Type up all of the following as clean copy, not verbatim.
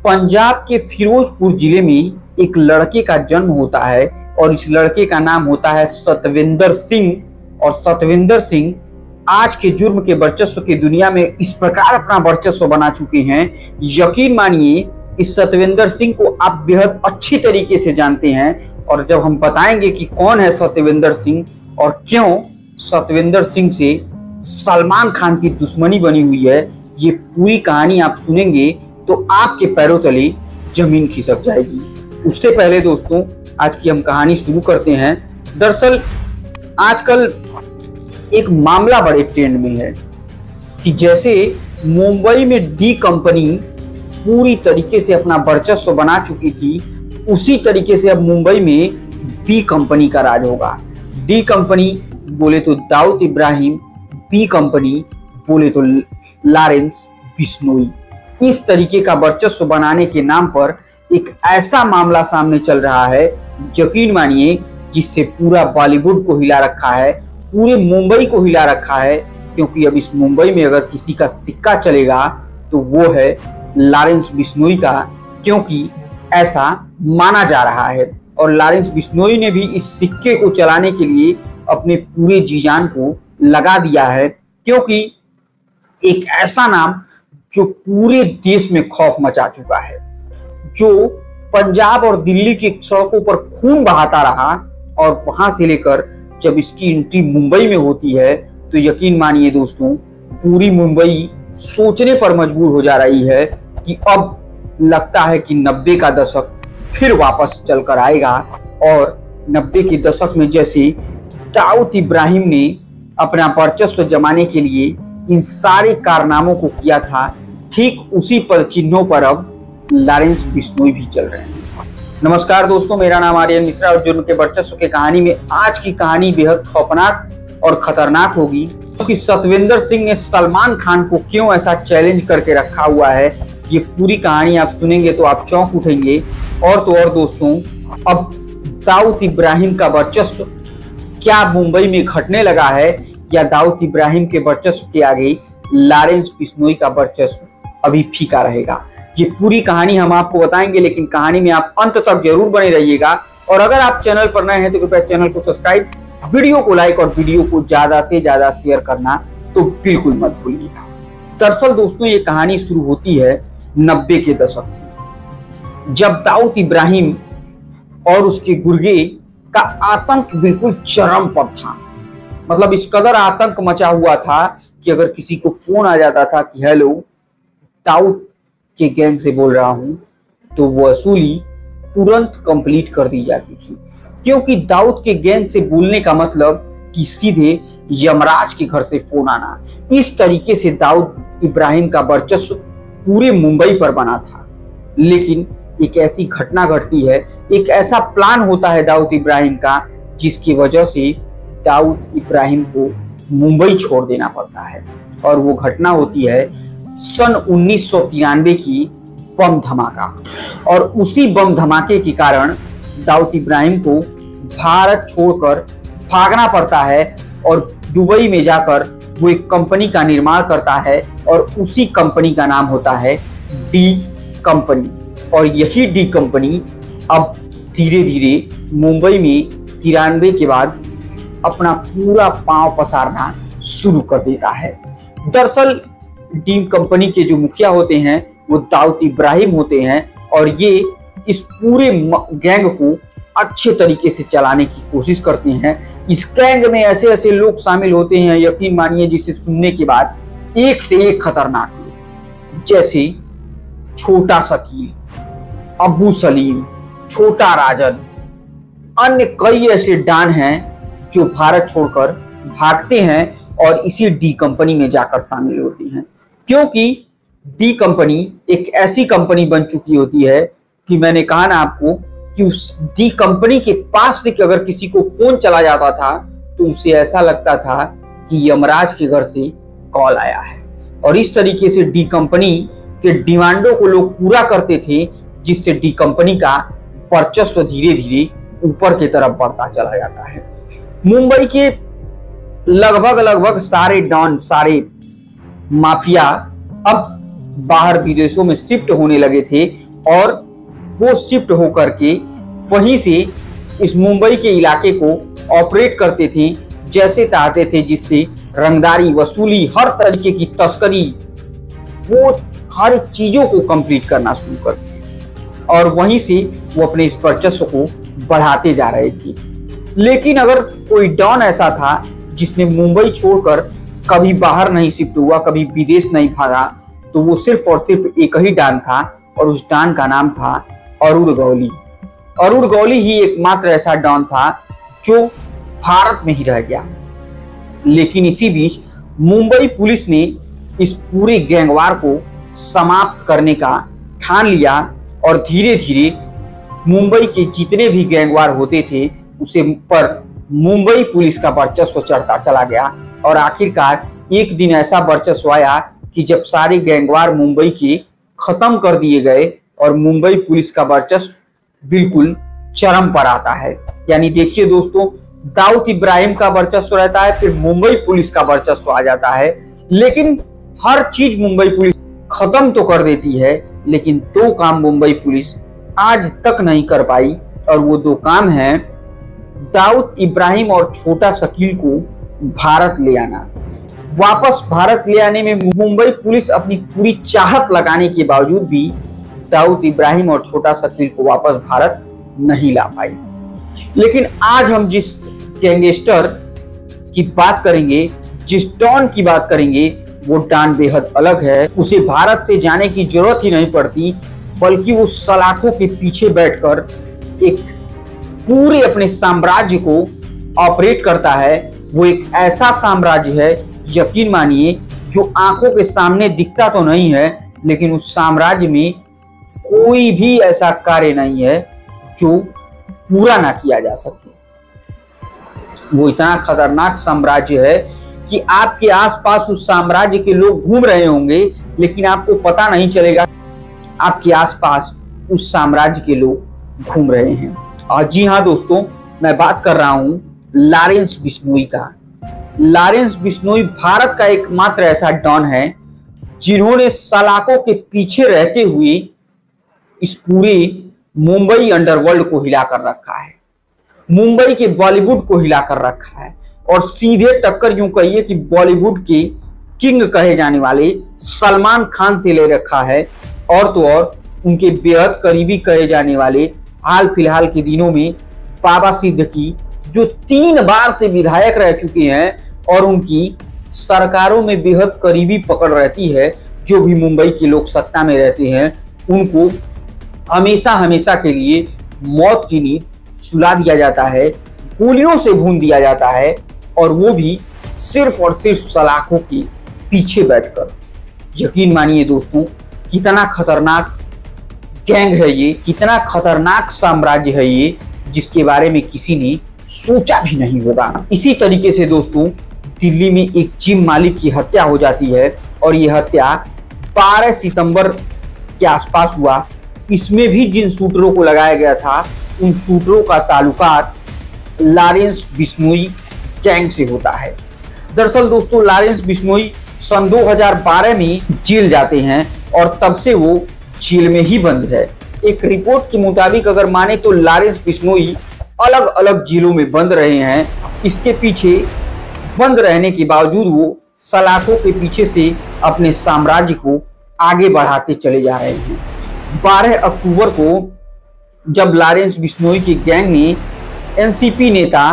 पंजाब के फिरोजपुर जिले में एक लड़के का जन्म होता है और इस लड़के का नाम होता है सतविंदर सिंह। और सतविंदर सिंह आज के जुर्म के वर्चस्व की दुनिया में इस प्रकार अपना वर्चस्व बना चुके हैं, यकीन मानिए इस सतविंदर सिंह को आप बेहद अच्छी तरीके से जानते हैं। और जब हम बताएंगे कि कौन है सतविंदर सिंह और क्यों सतविंदर सिंह से सलमान खान की दुश्मनी बनी हुई है, ये पूरी कहानी आप सुनेंगे तो आपके पैरों तले जमीन खिसक जाएगी। उससे पहले दोस्तों आज की हम कहानी शुरू करते हैं। दरअसल आजकल एक मामला बड़े ट्रेंड में है कि जैसे मुंबई में डी कंपनी पूरी तरीके से अपना वर्चस्व बना चुकी थी, उसी तरीके से अब मुंबई में बी कंपनी का राज होगा। डी कंपनी बोले तो दाऊद इब्राहिम, बी कंपनी बोले तो लॉरेंस बिश्नोई। इस तरीके का वर्चस्व बनाने के नाम पर एक ऐसा मामला सामने चल रहा है, यकीन मानिए जिससे पूरा बॉलीवुड को हिला रखा है, पूरे मुंबई को हिला रखा है। क्योंकि अब इस मुंबई में अगर किसी का सिक्का चलेगा तो वो है लॉरेंस बिश्नोई का, क्योंकि ऐसा माना जा रहा है। और लॉरेंस बिश्नोई ने भी इस सिक्के को चलाने के लिए अपने पूरे जीजान को लगा दिया है, क्योंकि एक ऐसा नाम जो पूरे देश में खौफ मचा चुका है, जो पंजाब और दिल्ली की सड़कों पर खून बहाता रहा, और वहां से लेकर जब इसकी एंट्री मुंबई में होती है तो यकीन मानिए दोस्तों पूरी मुंबई सोचने पर मजबूर हो जा रही है कि अब लगता है कि 90 का दशक फिर वापस चलकर आएगा। और 90 के दशक में जैसे दाऊद इब्राहिम ने अपना वर्चस्व जमाने के लिए इन सारे कारनामों को किया था, ठीक उसी पद चिन्हों पर अब लॉरेंस बिश्नोई भी चल रहे हैं। नमस्कार दोस्तों, मेरा नाम आर्यन मिश्रा और जुर्म के वर्चस्व के कहानी में आज की कहानी बेहद खौफनाक और खतरनाक होगी, क्योंकि सतविंदर सिंह ने सलमान खान को क्यों ऐसा चैलेंज करके रखा हुआ है। ये पूरी कहानी आप सुनेंगे तो आप चौंक उठेंगे। और तो और दोस्तों, अब दाऊद इब्राहिम का वर्चस्व क्या मुंबई में घटने लगा है, या दाऊद इब्राहिम के वर्चस्व के आगे लॉरेंस बिश्नोई का वर्चस्व अभी फीका रहेगा, ये पूरी कहानी हम आपको बताएंगे। लेकिन कहानी में आप अंत तक जरूर बने रहिएगा। और अगर आप चैनल पर नए हैं तो कृपया चैनल को सब्सक्राइब, वीडियो को लाइक और वीडियो को ज्यादा से ज्यादा शेयर करना तो बिल्कुल मत भूलिएगा। दरअसल दोस्तों ये कहानी शुरू होती है 90 के दशक से, जब दाऊद इब्राहिम और उसके गुर्गे का आतंक बिल्कुल चरम पर था। मतलब इस कदर आतंक मचा हुआ था कि अगर किसी को फोन आ जाता था कि हेलो दाऊद के गैंग से बोल रहा हूं, तो वसूली तुरंत कंप्लीट कर दी जाती थी, क्योंकि दाऊद के गैंग से बोलने का मतलब कि सीधे यमराज के घर से फोन आना। इस तरीके से दाऊद इब्राहिम का वर्चस्व पूरे मुंबई पर बना था। लेकिन एक ऐसी घटना घटती है, एक ऐसा प्लान होता है दाऊद इब्राहिम का, जिसकी वजह से दाऊद इब्राहिम को मुंबई छोड़ देना पड़ता है। और वो घटना होती है सन 1993 की बम धमाका। और उसी बम धमाके के कारण दाऊद इब्राहिम को भारत छोड़कर भागना पड़ता है और दुबई में जाकर वो एक कंपनी का निर्माण करता है, और उसी कंपनी का नाम होता है डी कंपनी। और यही डी कंपनी अब धीरे धीरे मुंबई में 93 के बाद अपना पूरा पांव पसारना शुरू कर देता है। दरअसल डी कंपनी के जो मुखिया होते हैं वो दाऊद इब्राहिम होते हैं, और ये इस पूरे गैंग को अच्छे तरीके से चलाने की कोशिश करते हैं। इस गैंग में ऐसे ऐसे लोग शामिल होते हैं, यकीन मानिए जिसे सुनने के बाद एक से एक खतरनाक लोग, जैसे छोटा शकील, अबू सलीम, छोटा राजन, अन्य कई ऐसे डॉन हैं जो भारत छोड़कर भागते हैं और इसी डी कंपनी में जाकर शामिल होती हैं। क्योंकि डी कंपनी एक ऐसी कंपनी बन चुकी होती है कि मैंने कहा ना आपको कि उस डी कंपनी के पास से अगर किसी को फोन चला जाता था तो उसे ऐसा लगता था कि यमराज के घर से कॉल आया है। और इस तरीके से डी कंपनी के डिमांडों को लोग पूरा करते थे, जिससे डी कंपनी का वर्चस्व धीरे धीरे ऊपर की तरफ बढ़ता चला जाता है। मुंबई के लगभग सारे डॉन, सारे माफिया अब बाहर विदेशों में शिफ्ट होने लगे थे, और वो शिफ्ट होकर के वहीं से इस मुंबई के इलाके को ऑपरेट करते थे जैसे चाहते थे, जिससे रंगदारी, वसूली, हर तरीके की तस्करी, वो हर चीजों को कंप्लीट करना शुरू कर दिया और वहीं से वो अपने इस वर्चस्व को बढ़ाते जा रहे थे। लेकिन अगर कोई डॉन ऐसा था जिसने मुंबई छोड़कर कभी बाहर नहीं शिफ्ट हुआ, कभी विदेश नहीं भागा, तो वो सिर्फ और सिर्फ एक ही डॉन था और उस डॉन का नाम था अरुण गौली। अरुण गौली ही एकमात्र ऐसा डॉन था जो भारत में ही रह गया। लेकिन इसी बीच मुंबई पुलिस ने इस पूरे गैंगवार को समाप्त करने का ठान लिया और धीरे धीरे मुंबई के जितने भी गैंगवार होते थे उसे पर मुंबई पुलिस का वर्चस्व चढ़ता चला गया और आखिरकार एक दिन ऐसा वर्चस्व आया कि जब सारे गैंगवार मुंबई के खत्म कर दिए गए और मुंबई पुलिस का वर्चस्व बिल्कुल चरम पर आता है। यानी देखिए दोस्तों, दाऊद इब्राहिम का वर्चस्व रहता है, फिर मुंबई पुलिस का वर्चस्व आ जाता है, लेकिन हर चीज मुंबई पुलिस खत्म तो कर देती है, लेकिन दो काम मुंबई पुलिस आज तक नहीं कर पाई और वो दो काम हैं दाऊद इब्राहिम और छोटा शकील को भारत ले आना। वापस भारत ले आने में मुंबई पुलिस अपनी पूरी चाहत लगाने के बावजूद भी दाऊद इब्राहिम और छोटा शकील को वापस भारत नहीं ला पाई। लेकिन आज हम जिस गैंगस्टर की बात करेंगे, जिस डॉन की बात करेंगे, वो डॉन बेहद अलग है। उसे भारत से जाने की जरूरत ही नहीं पड़ती, बल्कि वो सलाखों के पीछे बैठकर एक पूरे अपने साम्राज्य को ऑपरेट करता है। वो एक ऐसा साम्राज्य है, यकीन मानिए, जो आंखों के सामने दिखता तो नहीं है, लेकिन उस साम्राज्य में कोई भी ऐसा कार्य नहीं है जो पूरा ना किया जा सके। वो इतना खतरनाक साम्राज्य है कि आपके आसपास उस साम्राज्य के लोग घूम रहे होंगे, लेकिन आपको पता नहीं चलेगा आपके आसपास उस साम्राज्य के लोग घूम रहे हैं। और जी हाँ दोस्तों, मैं बात कर रहा हूं लॉरेंस बिश्नोई का। लॉरेंस बिश्नोई भारत का एकमात्र ऐसा डॉन है जिन्होंने सलाखों के पीछे रहते हुए इस पूरे मुंबई अंडरवर्ल्ड को हिलाकर रखा है, मुंबई के बॉलीवुड को हिलाकर रखा है और सीधे टक्कर यूं कहिए कि बॉलीवुड के किंग कहे जाने वाले सलमान खान से ले रखा है। और तो और उनके बेहद करीबी कहे जाने वाले हाल फिलहाल के दिनों में बाबा सिद्दीकी, जो 3 बार से विधायक रह चुके हैं और उनकी सरकारों में बेहद करीबी पकड़ रहती है, जो भी मुंबई के लोग सत्ता में रहते हैं उनको हमेशा हमेशा के लिए मौत की नींद सुला दिया जाता है, गोलियों से भून दिया जाता है, और वो भी सिर्फ और सिर्फ सलाखों के पीछे बैठकर। यकीन मानिए दोस्तों, कितना खतरनाक गैंग है ये, कितना खतरनाक साम्राज्य है ये, जिसके बारे में किसी ने सोचा भी नहीं होगा। इसी तरीके से दोस्तों, दिल्ली में एक जिम मालिक की हत्या हो जाती है और ये हत्या 12 सितंबर के आसपास हुआ। इसमें भी जिन शूटरों को लगाया गया था, उन शूटरों का ताल्लुकात लॉरेंस बिश्नोई गैंग से होता है। दरअसल दोस्तों, लॉरेंस बिश्नोई सन 2012 में जेल जाते हैं और तब से वो जेल में ही बंद है। एक रिपोर्ट के मुताबिक अगर माने तो लॉरेंस बिश्नोई अलग अलग जेलों में बंद रहे हैं। इसके पीछे बंद रहने के बावजूद वो सलाखों के पीछे से अपने साम्राज्य को आगे बढ़ाते चले जा रहे हैं। 12 अक्टूबर को जब लॉरेंस बिश्नोई की गैंग ने एनसीपी नेता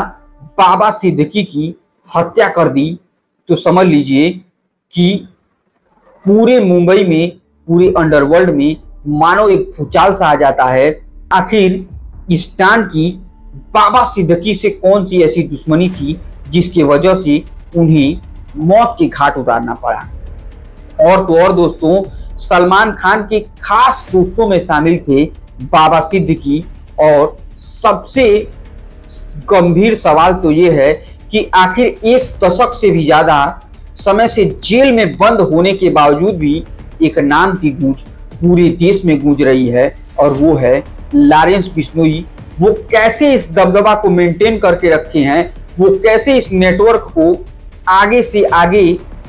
बाबा सिद्दीकी की हत्या कर दी, तो समझ लीजिए कि पूरे मुंबई में, पूरे अंडरवर्ल्ड में मानो एक भूचाल सा आ जाता है। आखिर इस डॉन की बाबा सिद्दीकी से कौन सी ऐसी दुश्मनी थी जिसकी वजह से उन्हें मौत के घाट उतारना पड़ा। और तो और दोस्तों, सलमान खान के खास दोस्तों में शामिल थे बाबा सिद्दीकी। और सबसे गंभीर सवाल तो ये है कि आखिर 1 दशक से भी ज्यादा समय से जेल में बंद होने के बावजूद भी एक नाम की गूंज पूरे देश में गूंज रही है, और वो है लॉरेंस बिश्नोई। वो कैसे इस दबदबा को मेंटेन करके रखे हैं, वो कैसे इस नेटवर्क को आगे से आगे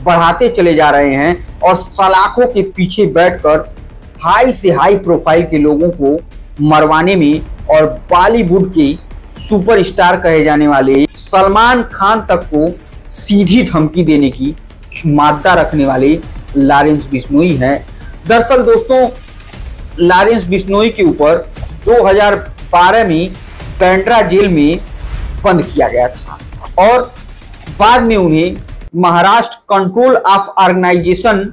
बढ़ाते चले जा रहे हैं और सलाखों के पीछे बैठकर हाई से हाई प्रोफाइल के लोगों को मरवाने में और बॉलीवुड के सुपरस्टार कहे जाने वाले सलमान खान तक को सीधी धमकी देने की मादा रखने वाले लॉरेंस बिश्नोई हैं। दरअसल दोस्तों, लॉरेंस बिश्नोई के ऊपर 2012 में पेंड्रा जेल में बंद किया गया था और बाद में उन्हें Maharashtra control of organisation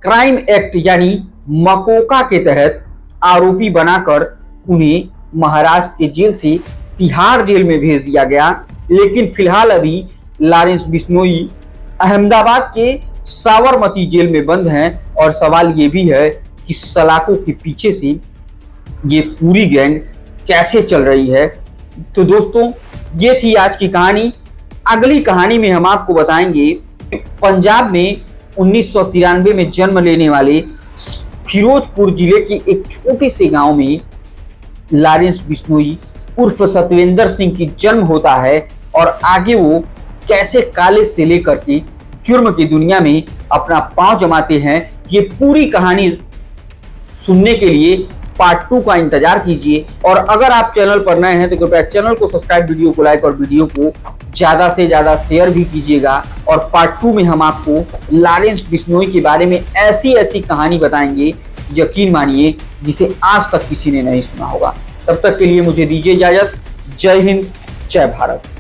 crime act यानी मकोका के तहत आरोपी बनाकर उन्हें महाराष्ट्र के जेल से तिहाड़ जेल में भेज दिया गया। लेकिन फिलहाल अभी लॉरेंस बिश्नोई अहमदाबाद के साबरमती जेल में बंद हैं और सवाल ये भी है कि सलाखों के पीछे से ये पूरी गैंग कैसे चल रही है। तो दोस्तों, ये थी आज की कहानी। अगली कहानी में हम आपको बताएंगे पंजाब में 1993 में जन्म लेने वाले फिरोजपुर जिले के एक छोटे से गांव में लॉरेंस बिश्नोई उर्फ सतविंदर सिंह की जन्म होता है और आगे वो कैसे कॉलेज से लेकर के जुर्म की दुनिया में अपना पांव जमाते हैं। ये पूरी कहानी सुनने के लिए पार्ट 2 का इंतजार कीजिए। और अगर आप चैनल पर नए हैं तो कृपया चैनल को सब्सक्राइब, वीडियो को लाइक और वीडियो को ज्यादा से ज्यादा शेयर भी कीजिएगा। और पार्ट 2 में हम आपको लॉरेंस बिश्नोई के बारे में ऐसी ऐसी कहानी बताएंगे, यकीन मानिए, जिसे आज तक किसी ने नहीं सुना होगा। तब तक के लिए मुझे दीजिए इजाजत। जय हिंद, जय भारत।